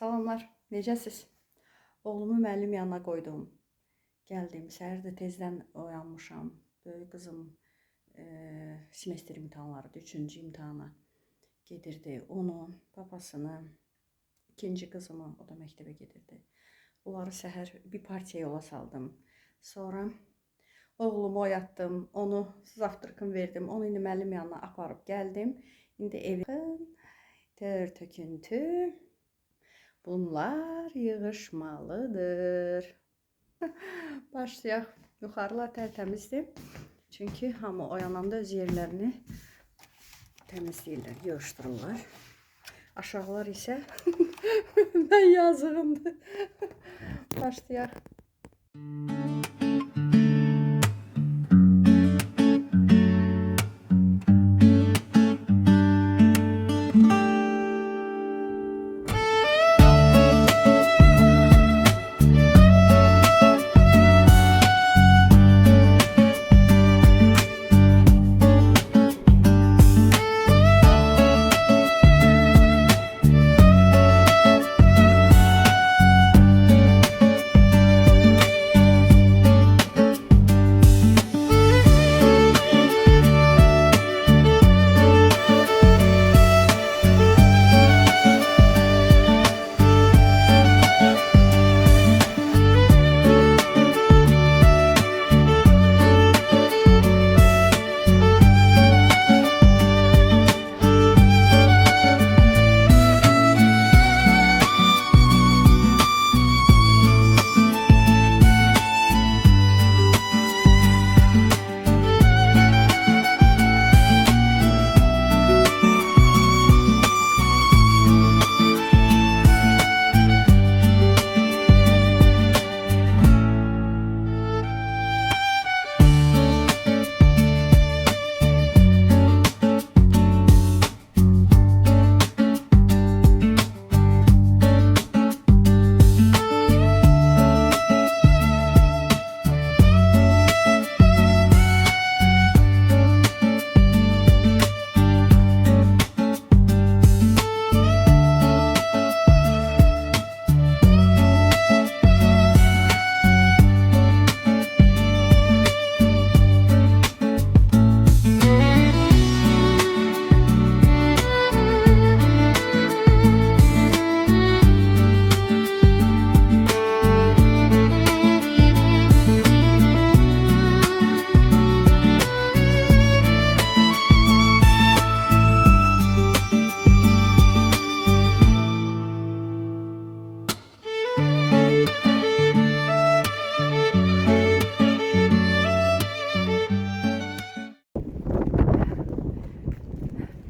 Salamlar, necəsiz? Oğlumu müəllim yanına qoydum. Gəldim, səhər də tezdən oyanmışam. Böyük qızım semestr imtahanlarıdır, 3-cü imtahana gedirdi. Onu, papasını, ikinci qızımı, o da məktəbə gedirdi. Onları səhər bir partiya yola saldım. Sonra oğlumu oyatdım, onu zavtrakını verdim. Onu indi müəllim yanına aparıb gəldim. İndi evin tör töküntü. Bunlar yığışmalıdır. Başlayaq. Yuxarılar tərtəmizdir. Çünki hamı oyananda öz yerlərini təmizləyirlər, yığışdırırlar. Aşağılar isə mən yazığımdır. Başlayaq.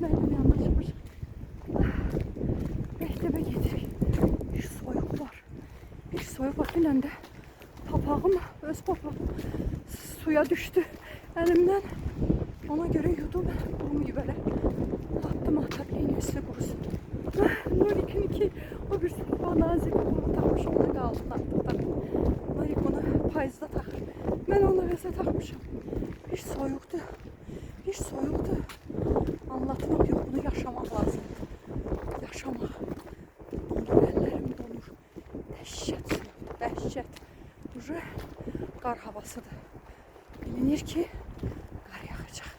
Mənim yanına çıxmış. Məktəbə gedirik. Bir soyuq var. Bir soyuq var. Dünən də papağım, öz papağım suya düşdü əlimdən. Ona görə yudum. Qurumayıb elə. Attım atabileyim, üstü qurusun. Nurikin ki, o bir papağı nazik onu takmış. Ondan qaldım artıq tabii. Nurik onu payızda takır. Mən onu vəsə takmışam. Bir soyuqdur. Bir soyuqdur. Anlatmam yok, bunu yaşamak lazım. Yaşamak. Donur, ellerim donur. Dəhşət soyuqdur, dəhşət. Uje qar havasıdır. Bilinir ki, qar yağacaq.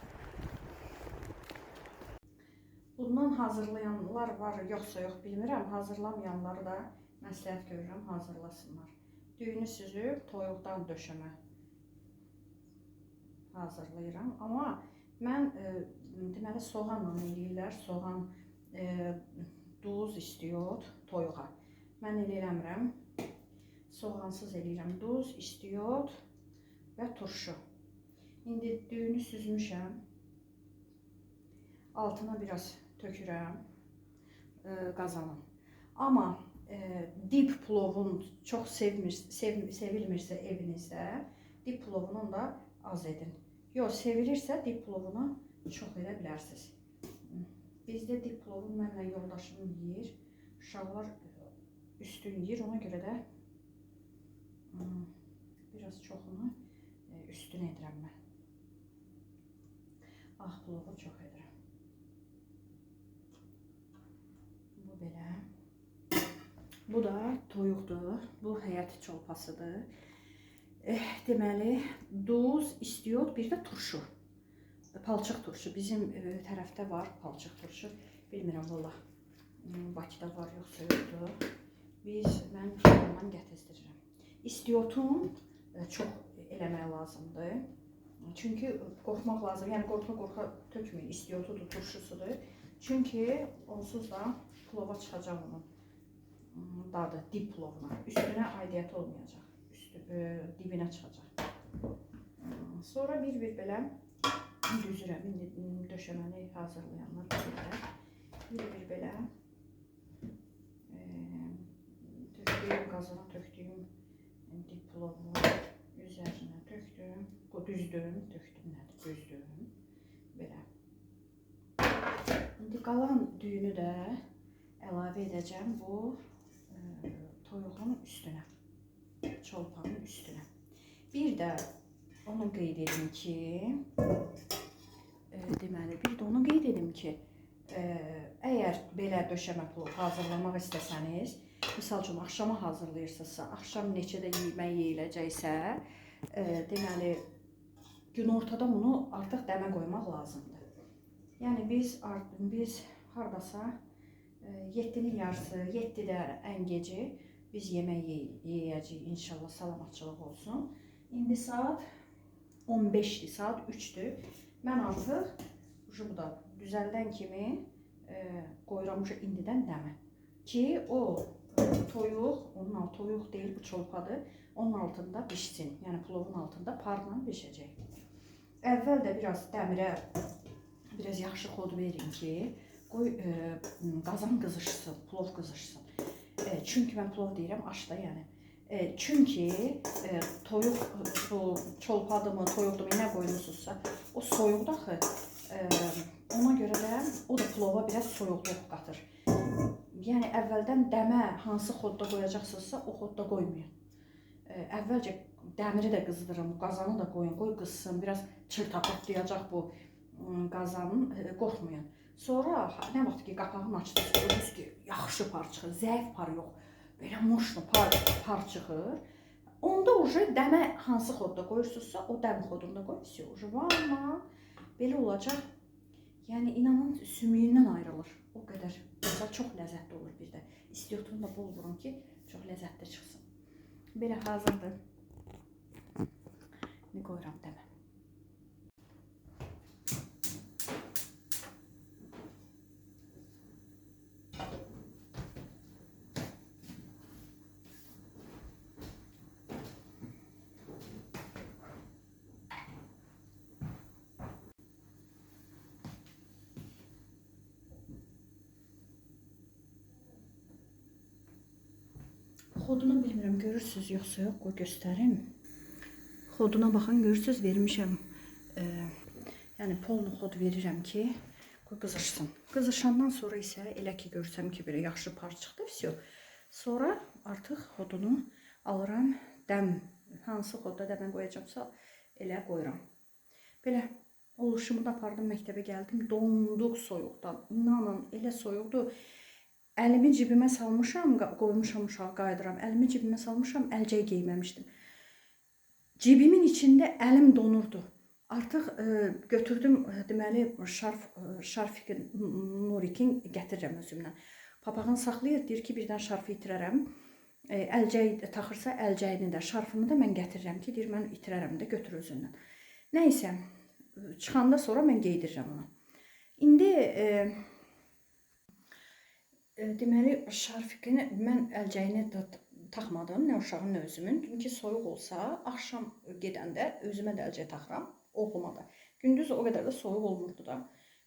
Bundan hazırlayanlar var, yoxsa yox bilmirəm. Hazırlamayanları da məsləhət görürəm, hazırlasınlar. Düyünü süzüb, toyuqdan döşəmə hazırlayıram. Amma mən deməli soğanla eləyirlər. Soğan duz istiyor toyuğa. Mən elə eləmirəm. Soğansız eləyirəm. Duz, istiyor və turşu. İndi düyünü süzmüşəm. Altına biraz tökürəm qazanın. Amma dip plovun çox sevilmirsə evinizdə, dip plovunun da az edin. Yox, sevilirsə dip plovunu çox edə bilərsiniz. Bizdə dip plovu mənlə yoldaşım yeyir. Uşaqlar üstün yeyir. Ona görə də biraz çoxunu üstün edirəm mən. Ağ plovu çox edirəm. Bu belə. Bu da toyuqdur. Bu həyat çolpasıdır. Deməli, duz, istiot, bir də turşu. Palçıq turşu. Bizim tərəfdə var palçıq turşu. Bilmirəm valla. Bakıda var yoxsa yoxdur. Mən ondan gətizdirirəm. İstiotum çox eləmək lazımdır. Çünki qorxmaq lazım. Yəni qorxa tökməyin. İstiotudur, turşusudur. Çünki onsuz da plova çıxacaq onun dadı, dib plovuna. Üstünə aidiyyəti olmayacaq. Dibinə çıxacaq. Sonra bir belə düzürəm. İndi döşəməni hazırlayanlar bilirlər. Bir belə tökdüyüm, qazana tökdüyüm dib plovu üzərinə tökdüm. Düzdüm, tökdüm nədir? Düzdüm. Belə. İndi qalan düyünü də əlavə edəcəm bu toyuğun üstünə. Çolpanın üstünə. Bir də onu qeyd edim ki, əgər belə döşəmə plov hazırlamaq istəsəniz, misal üçün axşama hazırlayırsınızsa, axşam neçədə yemək yeyiləcəksə, deməli, günortada bunu artıq dəmə qoymaq lazımdır. Yəni biz hardasa 7-nin yarısı, 7-də ən geci biz yemək yeyəcəyik, inşallah salamatçılıq olsun. İndi saat 15-dir, saat 3-dür. Mən artıq bu da düzəldən kimi qoyuram indidən dəmə. Ki o toyuq, toyuq deyil, bu çolpadır, onun altında pişsin. Yəni plovun altında parla pişəcək. Əvvəl də biraz dəmirə biraz yaxşı xod verin ki, qoy qazan qızışsın, plov qızışsın. Çünki mən plov deyirəm, aşda yəni. Çünki toyuq çolpadımı, toyuqdumı nə qoyursunuzsa, o soyuq daxı, ona görə də o da plova biraz soyuqluq qatır. Yəni əvvəldən dəmə hansı xodda qoyacaqsınızsa, o xodda qoymayın. Əvvəlcə dəmiri də qızdırın, qazanı da qoyun, qoy qızsın, biraz çırtapatlayacaq bu qazanın, qorxmayın. Sonra nə vaxt ki qapağını açdınız, gördünüz ki, yaxşı par çıxır, zəif par yox, belə moşlu par çıxır. Onda dəmə hansı xodda qoyursunuzsa, o dəm xodunda qoyursunuz. Amma belə olacaq, yəni inanın sümüyündən ayrılır. O qədər, çox ləzzətli olur bir də. İstiotunu da bol vurun ki, çox ləzzətli çıxsın. Belə hazırdır. İndi qoyuram dəmə. Xodunu bilmirəm, görürsünüz yoxsa yox, qoy göstərim. Xoduna baxın, görürsünüz, vermişəm. Yəni polnu xod verirəm ki, qoy qızışsın. Qızışandan sonra isə elə ki görsəm ki, belə yaxşı par çıxdı, vəsiyo. Sonra artıq xodunu alıram, dəm, hansı xodda dəmə qoyacaqsa elə qoyuram. Belə oluşumu da apardım, məktəbə gəldim, donduq soyuqdan. İnanın, elə soyuqdur. Əlimi cibimə salmışam, qoymuşam uşağı qaydıram. Əlimi cibimə salmışam, əlcək geyməmişdim. Cibimin içində əlim donurdu. Artıq götürdüm, deməli, şarfikin, Nurikin gətirirəm özümdən. Papağını saxlayır, deyir ki, birdən şarfı itirərəm. Əlcək taxırsa, əlcəyini də, şarfını da mən gətirirəm ki, deyir, mən itirərəm də, götür özündən. Nəysə, çıxanda sonra mən geydirirəm onu. İndi deməli, şarfikini mən əlcəyini taxmadım, nə uşağın, nə özümün. Çünki soyuq olsa, axşam gedəndə özümə də əlcək taxıram, oğluma da. Gündüz o qədər də soyuq olmurdu da.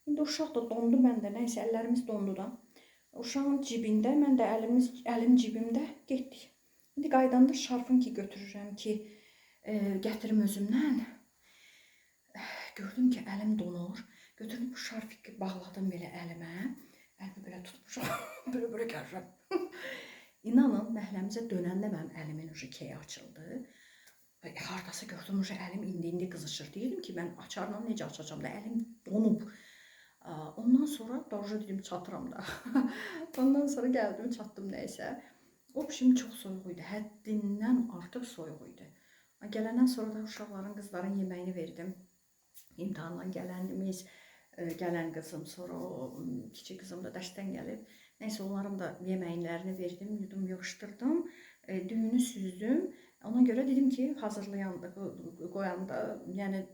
İndi uşaq da dondu, mən də, nəysə, əllərimiz dondu da. Uşağın cibində, mən də əlim cibimdə getdik. İndi qaydanda şarfın ki götürürəm ki, gətirim özümdən. Gördüm ki, əlim donur. Götürdüm bu şarfiki bağladım belə əlimə. Əlimi belə tutmuşam, belə gəlirəm. İnanın, məhəlləmizə dönəndə mənim əlimin keyi açıldı. Hardasa gördüm, əlim indi qızışır. Deyirdim ki, mən açarla necə açacam da, əlim donub. Ondan sonra dedim, çatıram da. Ondan sonra gəldim, çatdım nəysə. O pişim çox soyuq idi, həddindən artıq soyuq idi. Gələndən sonra da uşaqların, qızların yeməyini verdim. İmtahandan gələn qızım, sonra o kiçik qızım da dərsdən gəlib. Nəysə onların da yeməklərini verdim, yudum yığışdırdım, düyünü süzdüm. Ona görə dedim ki, hazırlayanda, qoyanda, yəni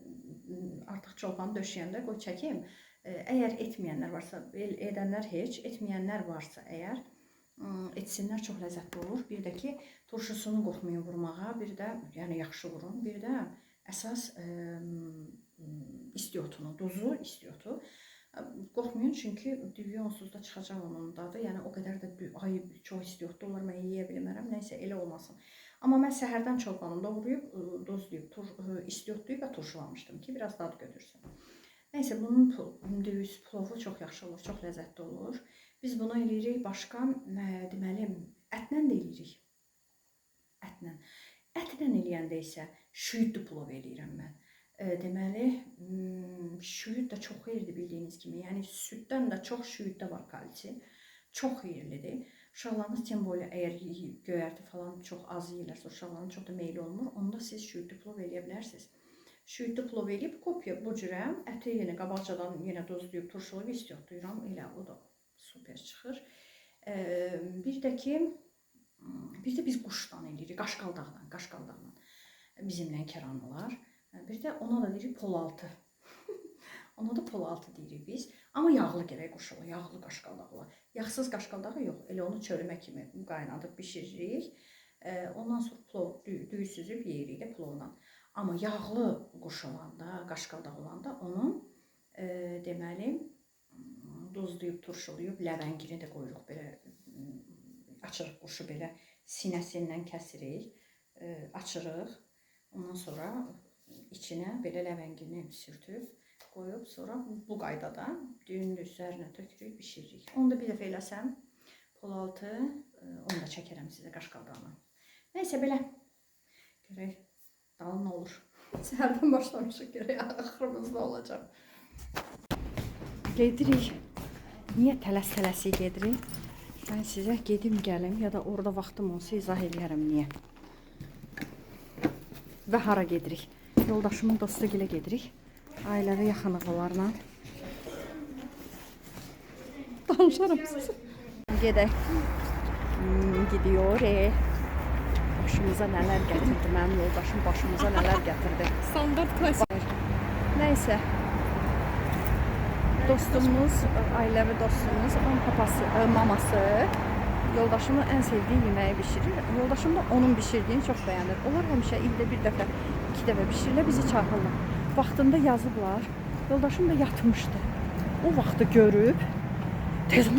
artıq çolpanı döşəyəndə qoy çəkim. Əgər etməyənlər varsa, edənlər heç, etməyənlər varsa əgər, etsinlər, çox ləzzətli olur. Bir də ki, turşusunu qorxmayın vurmağa, bir də yəni yaxşı vurun, bir də əsas istiotunu, duzu, istiotu qorxmayın, çünki düyü onsuz da çıxacaq onun dadı. Yəni o qədər də ay çox istiotlu olur, mən yeyə bilmərəm, nəysə elə olmasın. Amma mən səhərdən çolpanını doğrayıb, dozlayıb, istiotlayıb və turşulamışdım ki, biraz dad götürsün. Nəysə, bunun düyüz plovu çox yaxşı olur, çox ləzzətli olur. Biz bunu eləyirik başqa, deməli, ətlə də eləyirik. Ətlə. Ətlə eləyəndə isə şüyüdlü plov eləyirəm mən. Deməli, şüyüd də çox xeyirlidir bildiyiniz kimi. Yəni, süddən də çox şüyüddə var kalsi. Çox xeyirlidir. Uşaqlarınız təm boyla əgər göyərti falan çox az yeyirlərsə, uşaqların çox da meyli olmur. Onda siz şüyüdlü plov eləyə bilərsiniz. Şüyüdlü plov eləyib, kopya bu cürə, əti yenə qabaqcadan yenə dozlayıb, turşulayıb istiyotlayıram. Elə o da super çıxır. Bir də biz quşdan eləyirik, qaşqaldaqla. Bizim Lənkəran olar. Bir də ona da deyirik polaltı. Ona da polaltı deyirik biz. Amma yağlı gərək quş olar, yağlı qaşqaldaq olar. Yağsız qaşqaldağı yox, elə onu çölmə kimi qaynadıb bişiririk. Ondan sonra plov, düyü süzüb yeyirik də plovla. Amma yağlı quş olanda, qaşqaldaq olanda onun deməli duzlayıb, turşulayıb, ləvəngini də qoyuruq belə, açırıq quşu belə sinəsindən kəsirik, açırıq. Ondan sonra içinə belə ləvəngini sürtüb, qoyub, sonra bu qaydada düyünün üzərinə tökürük, bişiririk. Onu da bir dəfə eləsəm, polaltı, onu da çəkərəm sizə qaşqaldağına. Nəysə, belə, görək, dalın olur. Səhərdən başlamışıq, görək, axırımızda olacaq. Gedirik. Niyə tələs-tələsi gedirik? Mən sizə gedim gəlim, ya da orada vaxtım olsa izah edərəm niyə. Və hara gedirik? Yoldaşımın dostu gilə gedirik. Ailəvi yaxınlıqlarla. Danışarım sizə. Gedək. Gidiyor. Başımıza nələr gətirdi, mənim yoldaşım başımıza nələr gətirdi. Standart klasik. Nəysə. Dostumuz, ailəvi dostumuz, onun papası, maması yoldaşımın ən sevdiyi yeməyi bişirir. Yoldaşım da onun bişirdiyini çox bəyənir. Onlar həmişə ildə bir dəfə, 2 dəfə bişirirlər, bizi çağırırlar. Vaxtında yazıblar. Yoldaşım da yatmışdı. O vaxtı görüb tez ol.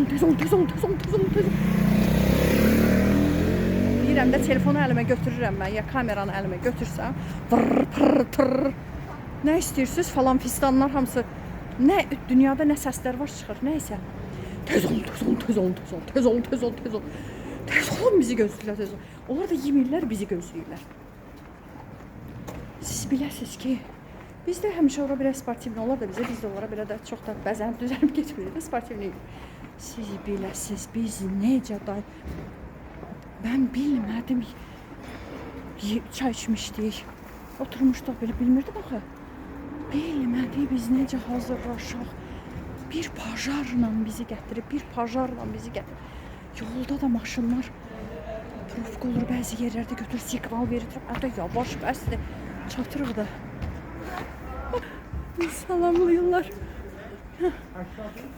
Deyirəm də telefonu əlimə götürürəm mən, ya kameranı əlimə götürsəm, vırr, pırr, tırr. Nə istəyirsiniz falan fistanlar hamısı, nə dünyada nə səslər var çıxır, nəysə. Tez ol, bizi gözləyirlər, tez ol. Onlar da yemirlər, bizi gözləyirlər. Siz biləsiniz ki, biz də həmişə ora belə sportivli olar da bizə, biz də onlara belə də çox da bəzənib düzəlib getmirik, sportivliyik. Siz biləsiniz, biz necə da... Mən bilmədim, çay içmişdik, oturmuşduq belə, bilmirdim axı. Bilmədik biz necə hazırlaşaq. Bir pajarla bizi gətirib, Yolda da maşınlar provka olur, bəzi yerlərdə götür, siqnal verir, hətta yavaş, bəsdir, çatırıq da. Salamlayırlar.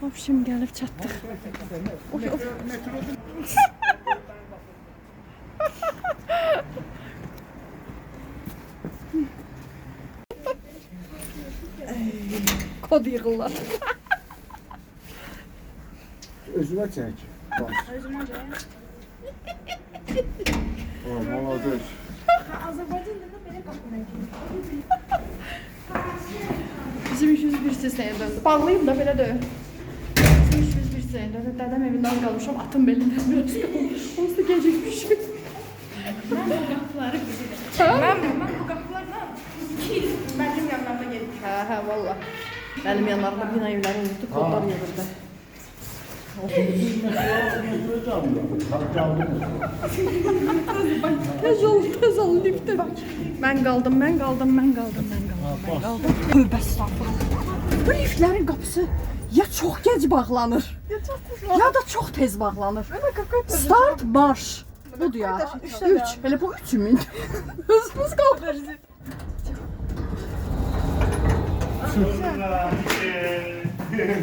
Obşim, gəlib çatdıq. Kod yığırlar. Özümə çək. Özümə çək. Молодец. Azərbaycanda da belə qapıdan Bizim işimiz bir sesləyə döndü. Bağlayayım da belə döyün. Bizim işimiz bir sesləyə döndü. Dədəm evindən qalmışam, atım belindən biraz qalmış. Onsuz da gecikmişim. Mən bu qapıları bilirəm. Mən bu qapılarla 2 il mənim yanlarına geldim. Hə, valla. Mənim yanlarında bina evləri olurdu, kodlar yığırdı. Tez ol, liftə bak. Mən qaldım. Tövbə estağfurullah. Bu liftlərin qapısı ya çox gec bağlanır, ya da çox tez bağlanır. Start marş. Budur ya. 3. Hele bu 3'ümün. Hızımız qalır.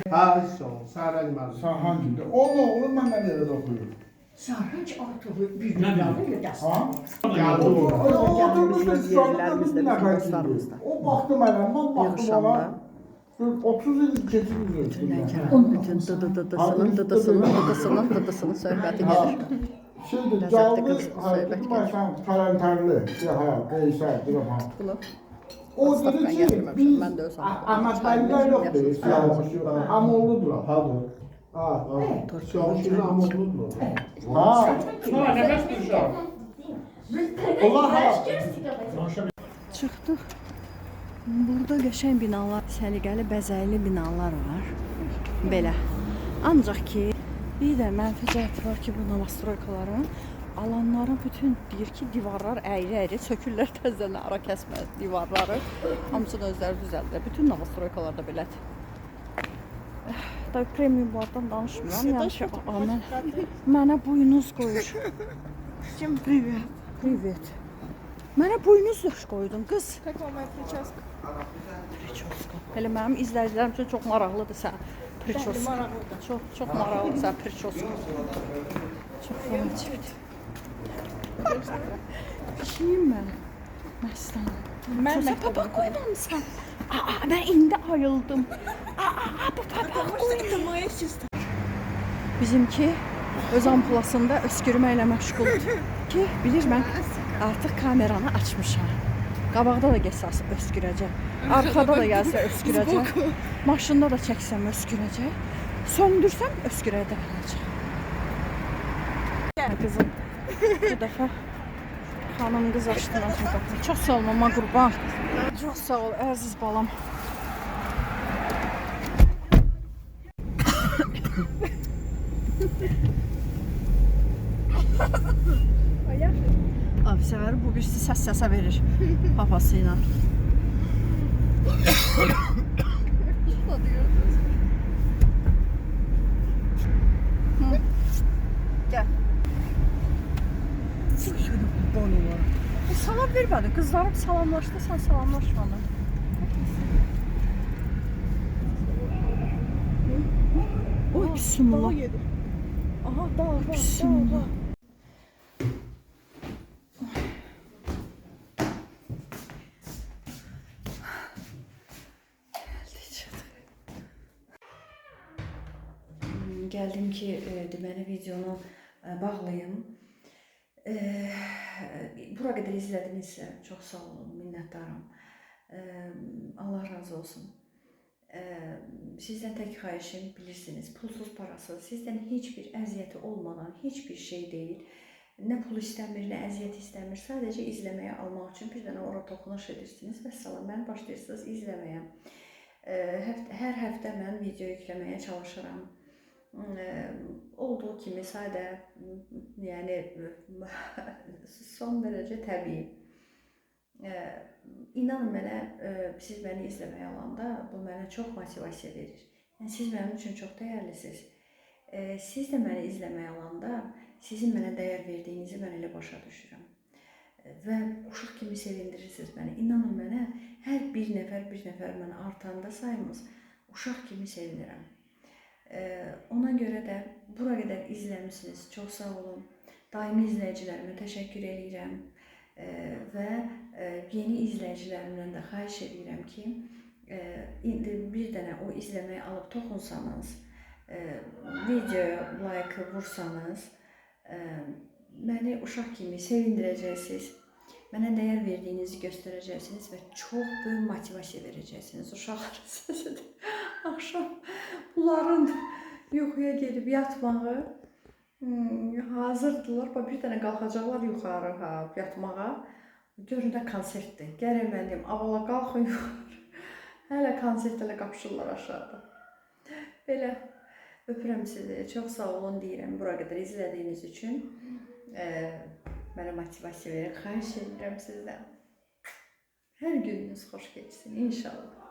Ha, Sara Limanı. Sahan gibi. Onu məndən yerdə oxuyur. Sarınç artığı bir dünyanın Ha? Yerlərimizdə, O baxdı mənə, mən baxdım ona. 30 il keçirmiş. Bütün dıdısının söhbəti gedir. Şeydir, Ləzzətli canlı qız söhbət hərəkəti başdan tərəntərli. Ha, Qeysər, Qırıma. Bunu O Aslan dedi mən ki, gətirməmişəm, biz mən də özüm. Ahmədbəllər yoxdur, siyahmış yox. Amolludur. Hadır. Ha, Şahşırın amurludur. Ha, Nəfəs düşər. onlar ha. Çıxdıq. Burada qəşəng binalar, səliqəli, bəzəkli binalar var. Belə. Ancaq ki, bir də mənfi cəhəti var ki, bu novostroykaların alanların bütün deyir ki, divarlar əyri-əyri sökürlər təzədən ara kəsməz divarları. Hamısını özləri düzəldir. Bütün novostroykalarda belədir. Tabii premiumlardan danışmıram. Yəni mənə buynuz qoyur. Всем привет. Privet. Mənə buynuz qoydun qız. Как вам моя прическа? Priçoska. Elə mənim izləyicilərim üçün çox maraqlıdır sən priçoska. Maraqlıdır. Çox maraqlıdır sən priçoska. Çox vacibdir. Pişiyim mən. Məstan. Mən Sən papaq qoymamısan. Mən indi ayıldım. Bu papaq qoydu. Это моя сестра. Bizimki öz ampulasında öskürməklə məşğuldur. Ki, bilir mən artıq kameranı açmışam. Qabaqda da gəlsə öskürəcək. Arkada da gəlsə öskürəcək. Maşında da çəksəm öskürəcək. Söndürsəm öskürəcək. Gəl qızım. Bu dəfə xanım qız açdılar qapını. Çox sağ ol mama qurban. Çox sağ ol əziz balam. Abi sevəri bu birisi səs-səsə verir papası ilə. Gəl. Şöyle kurban olarım. Salam vermədin. Qızlarım salamlaşdı, sən salamlaşmadın. Oy bismillah. Aha, dağ. Bismillah. Gəldim ki, deməli videonu bağlayım. Bura qədər izlədinizsə çox sağ olun, minnətdaram. Allah razı olsun. Sizdən tək xahişim bilirsiniz, pulsuz parasız, sizdən heç bir əziyyəti olmadan heç bir şey deyil. Nə pul istəmir, nə əziyyət istəmir. Sadəcə izləməyə almaq üçün bir dənə ora toxunuş edirsiniz və salam, mən başlayırsınız izləməyə. Hər həftə mən video yükləməyə çalışıram. Olduğu kimi sadə, yəni son dərəcə təbii. İnanın mənə, siz məni izləməyə alanda bu mənə çox motivasiya verir. Yəni, siz mənim üçün çox dəyərlisiniz. Siz də məni izləməyə alanda sizin mənə dəyər verdiyinizi mən elə başa düşürəm. Və uşaq kimi sevindirirsiniz məni. İnanın mənə, hər bir nəfər mənə artanda sayımız, uşaq kimi sevinirəm. Ona görə də bura qədər izləmişsiniz. Çox sağ olun. Daimi izləyicilərimə təşəkkür edirəm. Və yeni izləyicilərimdən də xahiş edirəm ki, indi bir dənə o izləməyi alıb toxunsanız, videoya like vursanız, məni uşaq kimi sevindirəcəksiniz. Mənə dəyər verdiyinizi göstərəcəksiniz və çox böyük motivasiya verəcəksiniz. Uşaqlar səsidir. Axşam bunların yuxuya gedib yatmağı hazırdılar. Bir dənə qalxacaqlar yuxarı yatmağa. Görün də konsertdir. Gərək mən deyim, avala qalxın yuxarı. Hələ konsert hələ qapışırlar aşağıda. Belə Öpürəm sizi. Çox sağ olun deyirəm bura qədər izlədiyiniz üçün. Mənə motivasiya verin. Xahiş edirəm sizdən. Hər gününüz xoş keçsin inşallah.